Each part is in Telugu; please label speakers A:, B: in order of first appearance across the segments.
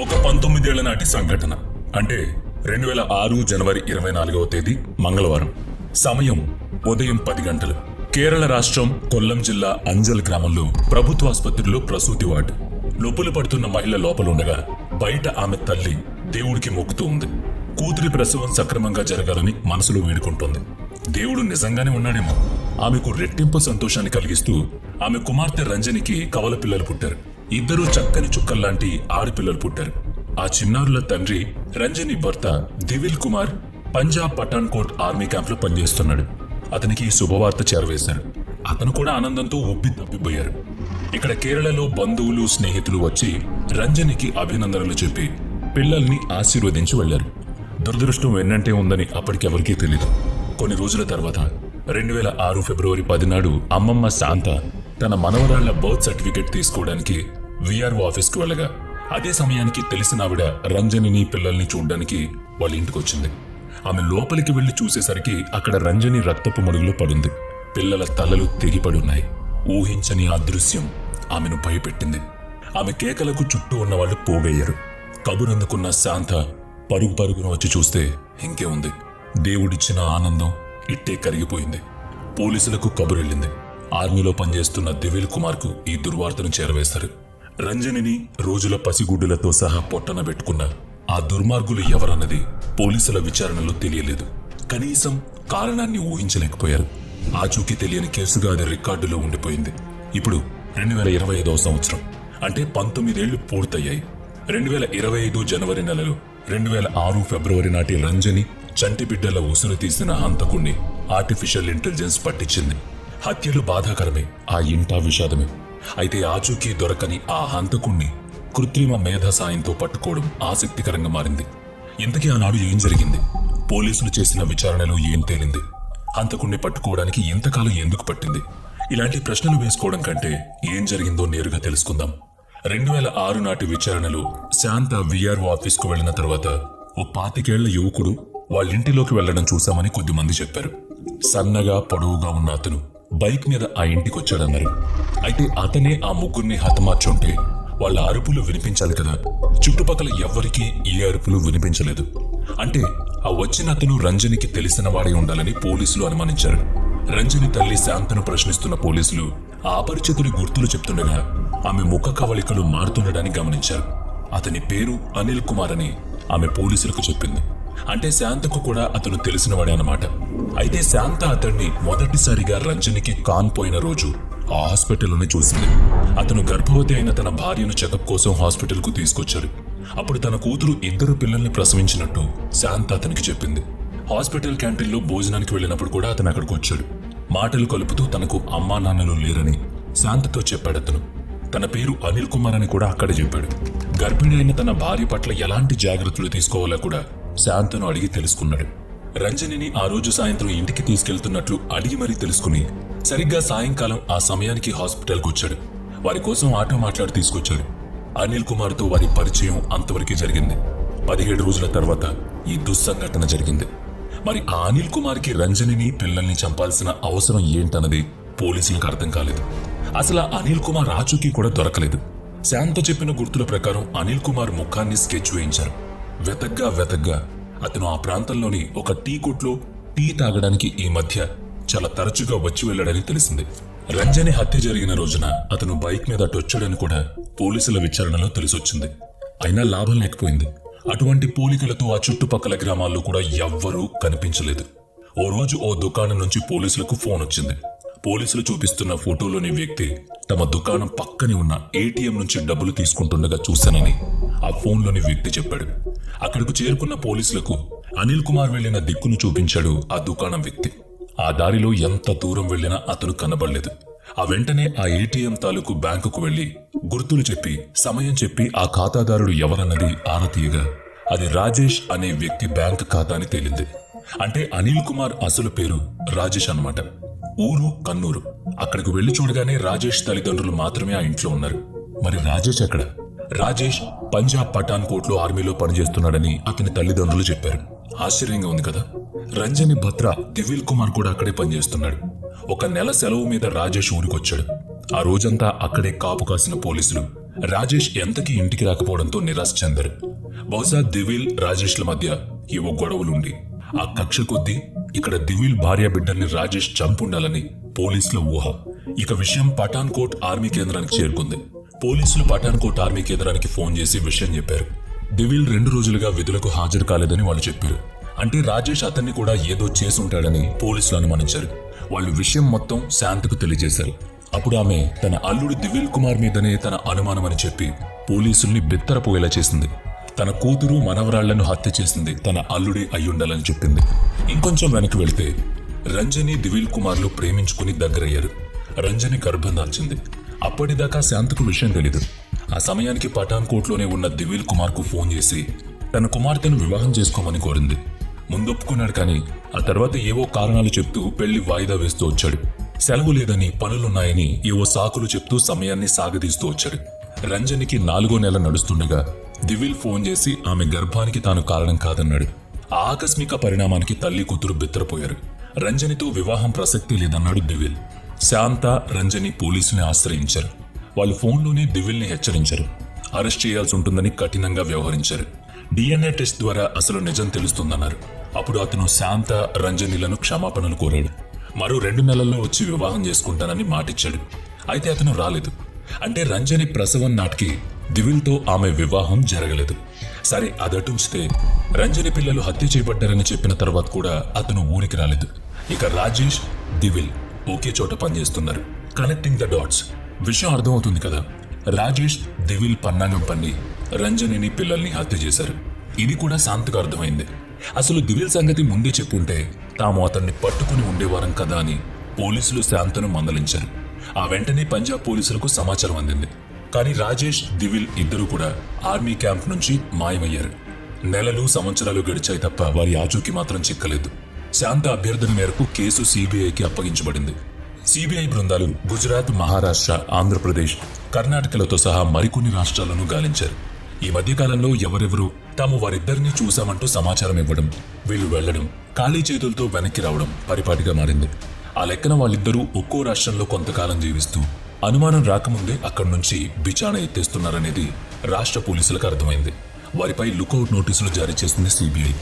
A: ఒక 19 ఏళ్ల నాటి సంఘటన. అంటే 2006 జనవరి 24వ తేదీ మంగళవారం. సమయం ఉదయం 10 గంటలు. కేరళ రాష్ట్రం కొల్లం జిల్లా అంజల్ గ్రామంలో ప్రభుత్వ ఆసుపత్రిలో ప్రసూతి వార్డు. నొప్పులు పడుతున్న మహిళ లోపలుండగా బయట ఆమె తల్లి దేవుడికి మొక్కుతూ ఉంది. కూతురి ప్రసవం సక్రమంగా జరగాలని మనసులో వేడుకుంటోంది. దేవుడు నిజంగానే ఉన్నాడేమో. ఆమెకు రెట్టింపు సంతోషాన్ని కలిగిస్తూ ఆమె కుమార్తె రంజనికి కవల పిల్లలు పుట్టారు. ఇద్దరూ చక్కని చుక్కల్లాంటి ఆడపిల్లలు పుట్టారు. ఆ చిన్నారుల తండ్రి రంజని భర్త దివిల్ కుమార్ పంజాబ్ పఠాన్కోట్ ఆర్మీ క్యాంప్ లో పనిచేస్తున్నాడు. అతనికి శుభవార్త చేరవేశారు. అతను కూడా ఆనందంతో ఉబ్బి తప్పిపోయారు. ఇక్కడ కేరళలో బంధువులు స్నేహితులు వచ్చి రంజనికి అభినందనలు చెప్పి పిల్లల్ని ఆశీర్వదించి వెళ్లారు. దురదృష్టం వెన్నంటే ఉందని అప్పటికెవరికీ తెలీదు. కొన్ని రోజుల తర్వాత 2006 ఫిబ్రవరి 10 నాడు అమ్మమ్మ శాంత తన మనవరాళ్ల బర్త్ సర్టిఫికెట్ తీసుకోవడానికి విఆర్ఓ ఆఫీస్కి వెళ్ళగా అదే సమయానికి తెలిసిన ఆవిడ రంజనిని పిల్లల్ని చూడ్డానికి వాళ్ళ ఇంటికొచ్చింది. ఆమె లోపలికి వెళ్లి చూసేసరికి అక్కడ రంజని రక్తపు మడుగులో పడుంది. పిల్లల తలలు తెగిపడి ఉన్నాయి. ఊహించని ఆ దృశ్యం ఆమెను భయపెట్టింది. ఆమె కేకలకు చుట్టూ ఉన్నవాళ్లు పోగయ్యారు. కబురందుకున్న శాంత పరుగు పరుగున వచ్చి చూస్తే ఇంకే ఉంది. దేవుడిచ్చిన ఆనందం ఇట్టే కరిగిపోయింది. పోలీసులకు కబురెళ్ళింది. ఆర్మీలో పనిచేస్తున్న దివిల్ కుమార్ కు ఈ దుర్వార్తను చేరవేశారు. రంజనిని రోజుల పసిగుడ్డులతో సహా పొట్టన పెట్టుకున్న ఆ దుర్మార్గులు ఎవరన్నది పోలీసుల విచారణలో తెలియలేదు. కనీసం కారణాన్ని ఊహించలేకపోయారు. ఆచూకీ తెలియని కేసుగా అది రికార్డులో ఉండిపోయింది. ఇప్పుడు 2025వ సంవత్సరం, అంటే 19 ఏళ్లు పూర్తయ్యాయి. 2025 జనవరి నెలలో 2006 ఫిబ్రవరి నాటి రంజని చంటి బిడ్డల ఉసురు తీసిన హంతకుణ్ణి ఆర్టిఫిషియల్ ఇంటెలిజెన్స్ పట్టించింది. హత్యలు బాధాకరమే, ఆ ఇంటా విషాదమే. అయితే ఆచూకీ దొరకని ఆ హంతకుణ్ణి కృత్రిమ మేధ సాయంతో పట్టుకోవడం ఆసక్తికరంగా మారింది. ఇంతకీ ఆనాడు ఏం జరిగింది? పోలీసులు చేసిన విచారణలో ఏం తేలింది? హంతకుణ్ణి పట్టుకోవడానికి ఇంతకాలం ఎందుకు పట్టింది? ఇలాంటి ప్రశ్నలు వేసుకోవడం కంటే ఏం జరిగిందో నేరుగా తెలుసుకుందాం. 2006 నాటి విచారణలో శాంత విఆర్ఓ ఆఫీస్కు వెళ్లిన తర్వాత ఓ 25 ఏళ్ల యువకుడు వాళ్ళింటిలోకి వెళ్లడం చూశామని కొద్దిమంది చెప్పారు. సన్నగా పొడవుగా ఉన్న అతను బైక్ మీద ఆ ఇంటికొచ్చాడన్నారు. అయితే అతనే ఆ ముగ్గురిని హతమార్చుంటే వాళ్ళ అరుపులు వినిపించాలి కదా. చుట్టుపక్కల ఎవ్వరికీ ఏ అరుపులు వినిపించలేదు. అంటే ఆ వచ్చిన అతను రంజనికి తెలిసిన వాడే ఉండాలని పోలీసులు అనుమానించారు. రంజని తల్లి శాంతను ప్రశ్నిస్తున్న పోలీసులు ఆ అపరిచితుడి గుర్తులు చెప్తుండగా ఆమె ముఖ కవళికలు మారుతుండడాన్ని గమనించారు. అతని పేరు అనిల్ కుమార్ అని ఆమె పోలీసులకు చెప్పింది. అంటే శాంతకు కూడా అతను తెలిసినవాడే అన్నమాట. అయితే శాంత అతన్ని మొదటిసారిగా రంజనికి కాన్పోయిన రోజు ఆ హాస్పిటల్లోనే చూసింది. అతను గర్భవతి అయిన తన భార్యను చెకప్ కోసం హాస్పిటల్కు తీసుకొచ్చాడు. అప్పుడు తన కూతురు 2 పిల్లల్ని ప్రసవించినట్టు శాంత అతనికి చెప్పింది. హాస్పిటల్ క్యాంటీన్లో భోజనానికి వెళ్ళినప్పుడు కూడా అతను అక్కడికి వచ్చాడు. మాటలు కలుపుతూ తనకు అమ్మా నాన్నలు లేరని శాంతతో చెప్పాడతను. తన పేరు అనిల్ కుమార్ అని కూడా అక్కడే చెప్పాడు. గర్భిణి అయిన తన భార్య పట్ల ఎలాంటి జాగ్రత్తలు తీసుకోవాలో కూడా శాంతను అడిగి తెలుసుకున్నాడు. రంజనిని ఆ రోజు సాయంత్రం ఇంటికి తీసుకెళ్తున్నట్లు అడిగి మరీ తెలుసుకుని సరిగ్గా సాయంకాలం ఆ సమయానికి హాస్పిటల్కి వచ్చాడు. వారి కోసం ఆటో మాట్లాడి తీసుకొచ్చాడు. అనిల్ కుమార్తో వారి పరిచయం అంతవరకే జరిగింది. 17 రోజుల తర్వాత ఈ దుస్సంఘటన జరిగింది. మరి ఆ అనిల్ కుమార్కి రంజనిని పిల్లల్ని చంపాల్సిన అవసరం ఏంటన్నది పోలీసులకు అర్థం కాలేదు. అసలు అనిల్ కుమార్ ఆచూకీ కూడా దొరకలేదు. శాంత చెప్పిన గుర్తుల ప్రకారం అనిల్ కుమార్ ముఖాన్ని స్కెచ్ వేయించారు. వెతగ్గా అతను ఆ ప్రాంతంలోని ఒక టీ కొట్లో టీ తాగడానికి ఈ మధ్య చాలా తరచుగా వచ్చి వెళ్లాడని తెలిసింది. రంజని హత్య జరిగిన రోజున అతను బైక్ మీద అటొచ్చాడని కూడా పోలీసుల విచారణలో తెలిసొచ్చింది. అయినా లాభం లేకపోయింది. అటువంటి పోలికలతో ఆ చుట్టుపక్కల గ్రామాల్లో కూడా ఎవ్వరూ కనిపించలేదు. ఓ రోజు ఓ దుకాణం నుంచి పోలీసులకు ఫోన్ వచ్చింది. పోలీసులు చూపిస్తున్న ఫోటోలోని వ్యక్తి తమ దుకాణం పక్కనే ఉన్న ఏటీఎం నుంచి డబ్బులు తీసుకుంటుండగా చూశానని ఆ ఫోన్లోని వ్యక్తి చెప్పాడు. అక్కడకు చేరుకున్న పోలీసులకు అనిల్ కుమార్ వెళ్లిన దిక్కును చూపించాడు ఆ దుకాణం వ్యక్తి. ఆ దారిలో ఎంత దూరం వెళ్లినా అతను కనబడలేదు. ఆ వెంటనే ఆ ఏటీఎం తాలూకు బ్యాంకుకు వెళ్లి గుర్తులు చెప్పి సమయం చెప్పి ఆ ఖాతాదారుడు ఎవరన్నది ఆరా తీయగా అది రాజేష్ అనే వ్యక్తి బ్యాంక్ ఖాతా అని తేలింది. అంటే అనిల్ కుమార్ అసలు పేరు రాజేష్ అన్నమాట. ఊరు కన్నూరు. అక్కడికి వెళ్లి చూడగానే రాజేష్ తల్లిదండ్రులు మాత్రమే ఆ ఇంట్లో ఉన్నారు. మరి రాజేష్ ఎక్కడ? రాజేష్ పంజాబ్ పఠాన్కోట్ లో ఆర్మీలో పనిచేస్తున్నాడని అతని తల్లిదండ్రులు చెప్పారు. ఆశ్చర్యంగా ఉంది కదా. రంజని భద్ర దివిల్ కుమార్ కూడా అక్కడే పనిచేస్తున్నాడు. 1 నెల సెలవు మీద రాజేష్ ఊరికొచ్చాడు. ఆ రోజంతా అక్కడే కాపు కాసిన పోలీసులు రాజేష్ ఎంతకీ ఇంటికి రాకపోవడంతో నిరాశ చెందారు. బహుశా దివిల్ రాజేష్ల మధ్య ఏవో గొడవలుండి ఆ కక్ష కొద్దీ ఇక్కడ దివిల్ భార్య బిడ్డల్ని రాజేష్ చంపుండాలని పోలీసుల ఊహ. ఇక విషయం పఠాన్కోట్ ఆర్మీ కేంద్రానికి చేరుకుంది. పోలీసులు పఠాన్కోట్ ఆర్మీ కేంద్రానికి ఫోన్ చేసి విషయం చెప్పారు. దివిల్ 2 రోజులుగా విధులకు హాజరు కాలేదని వాళ్ళు చెప్పారు. అంటే రాజేష్ అతన్ని కూడా ఏదో చేసుంటాడని పోలీసులు అనుమానించారు. వాళ్ళు విషయం మొత్తం శాంతకు తెలియజేశారు. అప్పుడు ఆమె తన అల్లుడు దివిల్ కుమార్ మీదనే తన అనుమానమని చెప్పి పోలీసుల్ని బిత్తరపోయేలా చేసింది. తన కూతురు మనవరాళ్లను హత్య చేసింది తన అల్లుడే అయ్యుండాలని చెప్పింది. ఇంకొంచెం వెనక్కి వెళ్తే రంజని దివిల్ కుమార్లు ప్రేమించుకుని దగ్గరయ్యారు. రంజని గర్భం దాల్చింది. అప్పటిదాకా శాంతకు విషయం తెలీదు. ఆ సమయానికి పఠాన్కోట్లోనే ఉన్న దివిల్ కుమార్కు ఫోన్ చేసి తన కుమార్తెను వివాహం చేసుకోమని కోరింది. ముందొప్పుకున్నాడు, కానీ ఆ తర్వాత ఏవో కారణాలు చెప్తూ పెళ్లి వాయిదా వేస్తూ వచ్చాడు. సెలవు లేదని, పనులున్నాయని ఏవో సాకులు చెప్తూ సమయాన్ని సాగదీస్తూ వచ్చాడు. రంజనికి 4వ నెల నడుస్తుండగా దివిల్ ఫోన్ చేసి ఆమె గర్భానికి తాను కారణం కాదన్నాడు. ఆ ఆకస్మిక పరిణామానికి తల్లి కూతురు బిత్తరపోయారు. రంజనితో వివాహం ప్రసక్తి లేదన్నాడు దివిల్. శాంత, రంజని పోలీసుల్ని ఆశ్రయించారు. వాళ్ళు ఫోన్లోనే దివిల్ని హెచ్చరించారు. అరెస్ట్ చేయాల్సి ఉంటుందని కఠినంగా వ్యవహరించారు. DNA టెస్ట్ ద్వారా అసలు నిజం తెలుస్తుందన్నారు. అప్పుడు అతను శాంత, రంజనిలను క్షమాపణలు కోరాడు. మరో 2 నెలల్లో వచ్చి వివాహం చేసుకుంటానని మాటిచ్చాడు. అయితే అతను రాలేదు. అంటే రంజని ప్రసవం నాటికి దివిల్తో ఆమె వివాహం జరగలేదు. సరే, అదటుంచితే రంజని పిల్లలు హత్య చేయబడ్డారని చెప్పిన తర్వాత కూడా అతను ఊరికి రాలేదు. ఇక రాజేష్, దివిల్ ఒకే చోట పనిచేస్తున్నారు. Connecting the dots. విషయం అర్థమవుతుంది కదా. రాజేష్, దివిల్ పన్నాగం పన్ని రంజనిని, పిల్లల్ని హత్య చేశారు. ఇది కూడా శాంతకు అర్థమైంది. అసలు దివిల్ సంగతి ముందే చెప్పుంటే తాము అతన్ని పట్టుకుని ఉండేవారం కదా అని పోలీసులు శాంతను మందలించారు. ఆ వెంటనే పంజాబ్ పోలీసులకు సమాచారం అందింది. కానీ రాజేష్, దివిల్ ఇద్దరూ కూడా ఆర్మీ క్యాంప్ నుంచి మాయమయ్యారు. నెలలు, సంవత్సరాలు గడిచాయి తప్ప వారి ఆచూకీ మాత్రం చిక్కలేదు. శాంత అభ్యర్థన మేరకు కేసు CBIకి అప్పగించబడింది. CBI బృందాలు గుజరాత్, మహారాష్ట్ర, ఆంధ్రప్రదేశ్, కర్ణాటకలతో సహా మరికొన్ని రాష్ట్రాలను గాలించారు. ఈ మధ్యకాలంలో ఎవరెవరూ తాము వారిద్దరినీ చూశామంటూ సమాచారం ఇవ్వడం, వీళ్లు వెళ్లడం, ఖాళీ చేతులతో వెనక్కి రావడం పరిపాటిగా మారింది. ఆ లెక్కన వాళ్ళిద్దరూ ఒక్కో రాష్ట్రంలో కొంతకాలం జీవిస్తూ అనుమానం రాకముందే అక్కడి నుంచి బిచాణ ఎత్తేస్తున్నారనేది రాష్ట్ర పోలీసులకు అర్థమైంది. వారిపై లుకౌట్ నోటీసులు జారీ చేసింది CBI.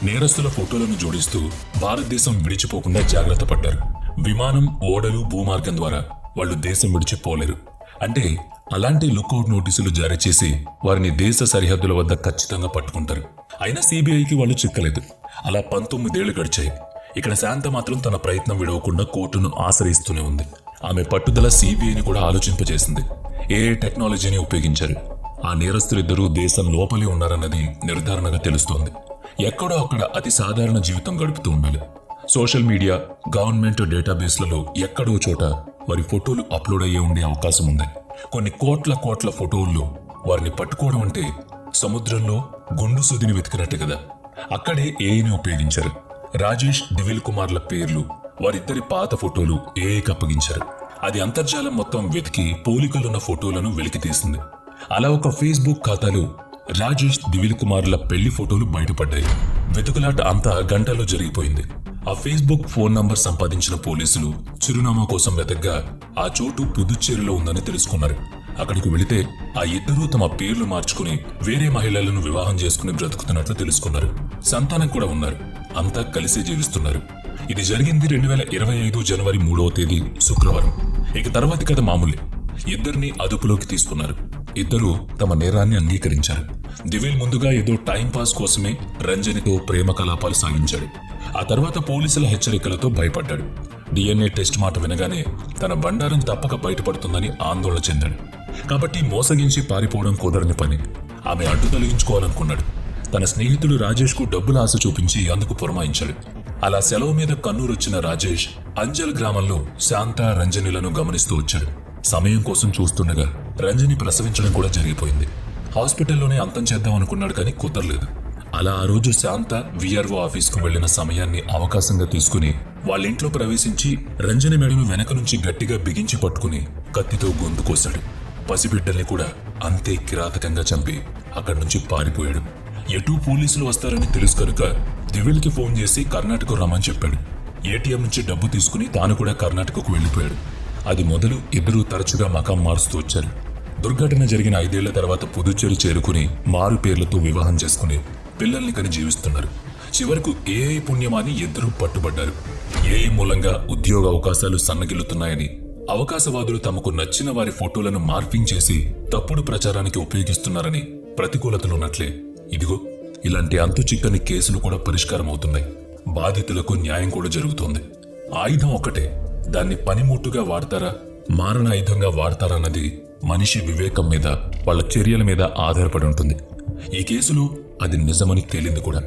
A: నేరస్తుల ఫోటోలను జోడిస్తూ భారతదేశం విడిచిపోకుండా జాగ్రత్త పడ్డారు. విమానం, ఓడలు, భూమార్గం ద్వారా వాళ్ళు దేశం విడిచిపోలేరు. అంటే అలాంటి లుకౌట్ నోటీసులు జారీ చేసి వారిని దేశ సరిహద్దుల వద్ద ఖచ్చితంగా పట్టుకుంటారు. అయినా CBIకి వాళ్ళు చిక్కలేదు. అలా 19 ఏళ్లు గడిచాయి. ఇక్కడ శాంత మాత్రం తన ప్రయత్నం విడవకుండా కోర్టును ఆశ్రయిస్తూనే ఉంది. ఆమె పట్టుదల CBIని కూడా ఆలోచింపజేసింది. AI టెక్నాలజీని ఉపయోగించారు. ఆ నేరస్తులిద్దరూ దేశం లోపలే ఉన్నారన్నది నిర్ధారణగా తెలుస్తోంది. ఎక్కడో అక్కడ అతి సాధారణ జీవితం గడుపుతూ ఉండాలి. సోషల్ మీడియా, గవర్నమెంట్ డేటాబేస్లలో ఎక్కడో చోట వారి ఫోటోలు అప్లోడ్ అయ్యే ఉండే అవకాశం ఉంది. కొన్ని కోట్ల ఫోటోల్లో వారిని పట్టుకోవడం అంటే సముద్రంలో గుండు సూదిని వెతికినట్టు కదా. అక్కడే AIని ఉపయోగించారు. రాజేష్, దివిల్ కుమార్ల పేర్లు, వారిద్దరి పాత ఫోటోలు AIకి అప్పగించారు. అది అంతర్జాలం మొత్తం వెతికి పోలికలున్న ఫోటోలను వెలికి తీసింది. అలా ఒక ఫేస్బుక్ ఖాతాలో రాజేష్, దివిల్ కుమార్ల పెళ్లి ఫోటోలు బయటపడ్డాయి. వెతుకులాట అంతా గంటల్లో జరిగిపోయింది. ఆ ఫేస్బుక్ ఫోన్ నంబర్ సంపాదించిన పోలీసులు చిరునామా కోసం వెతగ్గా ఆ చోటు పుదుచ్చేరిలో ఉందని తెలుసుకున్నారు. అక్కడికి వెళితే ఆ ఇద్దరూ తమ పేర్లు మార్చుకుని వేరే మహిళలను వివాహం చేసుకుని బ్రతుకుతున్నట్లు తెలుసుకున్నారు. సంతానం కూడా ఉన్నారు. అంతా కలిసే జీవిస్తున్నారు. ఇది జరిగింది 2025 జనవరి 3వ తేదీ శుక్రవారం. ఇక తర్వాతి కథ మామూలే. ఇద్దరిని అదుపులోకి తీసుకున్నారు. ఇద్దరూ తమ నేరాన్ని అంగీకరించారు. దివిల్ ముందుగా ఏదో టైంపాస్ కోసమే రంజనితో ప్రేమ కలాపాలు సాగించాడు. ఆ తర్వాత పోలీసుల హెచ్చరికలతో భయపడ్డాడు. DNA టెస్ట్ మాట వినగానే తన బండారం తప్పక బయటపడుతుందని ఆందోళన చెందాడు. కాబట్టి మోసగించి పారిపోవడం కుదరని పని. ఆమె అడ్డు తొలగించుకోవాలనుకున్నాడు. తన స్నేహితుడు రాజేష్కు డబ్బుల ఆశ చూపించి అందుకు పురమాయించాడు. అలా సెలవు మీద కన్నూరొచ్చిన రాజేష్ అంజల్ గ్రామంలో శాంత, రంజనిలను గమనిస్తూ వచ్చాడు. సమయం కోసం చూస్తుండగా రంజని ప్రసవించడం కూడా జరిగిపోయింది. హాస్పిటల్లోనే అంతం చేద్దాం అనుకున్నాడు, కానీ కుదరలేదు. అలా ఆ రోజు శాంత VRO ఆఫీస్కు వెళ్లిన సమయాన్ని అవకాశంగా తీసుకుని వాళ్ళింట్లో ప్రవేశించి రంజని మెడను వెనక నుంచి గట్టిగా బిగించి పట్టుకుని కత్తితో గొంతు కోశాడు. పసిబిడ్డల్ని కూడా అంతే కిరాతకంగా చంపి అక్కడి నుంచి పారిపోయాడు. ఎటూ పోలీసులు వస్తారని తెలుసు కనుక దివిల్కి ఫోన్ చేసి కర్ణాటక రమ్మని చెప్పాడు. ATM నుంచి డబ్బు తీసుకుని తాను కూడా కర్ణాటకకు వెళ్లిపోయాడు. అది మొదలు ఇద్దరూ తరచుగా మకాం మారుస్తూ వచ్చారు. దుర్ఘటన జరిగిన 5 ఏళ్ల తర్వాత పుదుచ్చేరి చేరుకుని మారు పేర్లతో వివాహం చేసుకుని పిల్లల్ని కని జీవిస్తున్నారు. చివరకు ఏఐ పుణ్యమాని ఇద్దరూ పట్టుబడ్డారు. ఏఐ మూలంగా ఉద్యోగ అవకాశాలు సన్నగిల్లుతున్నాయని, అవకాశవాదులు తమకు నచ్చిన వారి ఫోటోలను మార్ఫింగ్ చేసి తప్పుడు ప్రచారానికి ఉపయోగిస్తున్నారని ప్రతికూలతలున్నట్లే ఇదిగో ఇలాంటి అంతు చిక్కని కేసులు కూడా పరిష్కారం అవుతున్నాయి. బాధితులకు న్యాయం కూడా జరుగుతోంది. ఆయుధం ఒకటే, దాన్ని పనిముట్టుగా వాడతారా, మారణాయుధంగా వాడతారా అన్నది మనిషి వివేకం మీద, వాళ్ళ చర్యల మీద ఆధారపడి ఉంటుంది. ఈ కేసులో అది నిజమని తేలింది కూడా.